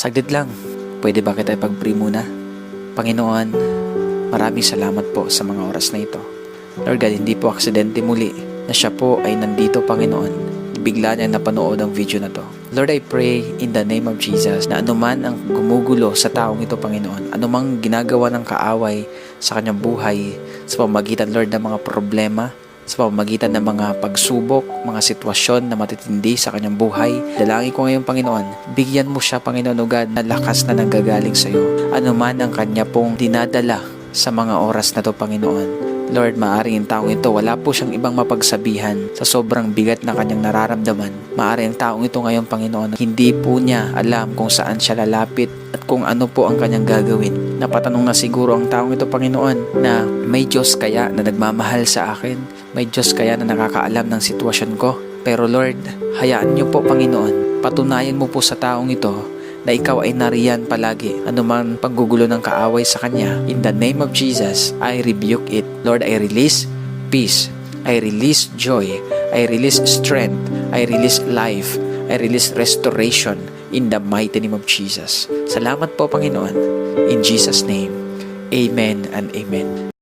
Saglit lang, pwede ba kita ipag-pray muna? Panginoon, maraming salamat po sa mga oras na ito. Lord God, hindi po aksidente muli na siya po ay nandito, Panginoon. Bigla niya napanood ang video na to. Lord, I pray in the name of Jesus na anuman ang gumugulo sa taong ito, Panginoon, anumang ginagawa ng kaaway sa kanyang buhay, sa pamamagitan, Lord, ng mga problema, sa pamamagitan ng mga pagsubok, mga sitwasyon na matitindi sa kanyang buhay. Dalangin ko ngayon, Panginoon, bigyan mo siya, Panginoon o God, na lakas na nanggagaling sa iyo. Ano man ang kanya pong dinadala sa mga oras na to, Panginoon. Lord, maaaring ang taong ito, wala po siyang ibang mapagsabihan sa sobrang bigat na kanyang nararamdaman. Maaaring ang taong ito ngayon, Panginoon, hindi po niya alam kung saan siya lalapit at kung ano po ang kanyang gagawin. Napatanong na siguro ang taong ito, Panginoon, na may Diyos kaya na nagmamahal sa akin? May Diyos kaya na nakakaalam ng sitwasyon ko? Pero Lord, hayaan niyo po, Panginoon, patunayan mo po sa taong ito na ikaw ay nariyan palagi. Anuman paggugulo ng kaaway sa kanya, in the name of Jesus, I rebuke it. Lord, I release peace. I release joy. I release strength. I release life. I release restoration in the mighty name of Jesus. Salamat po, Panginoon. In Jesus' name, amen and amen.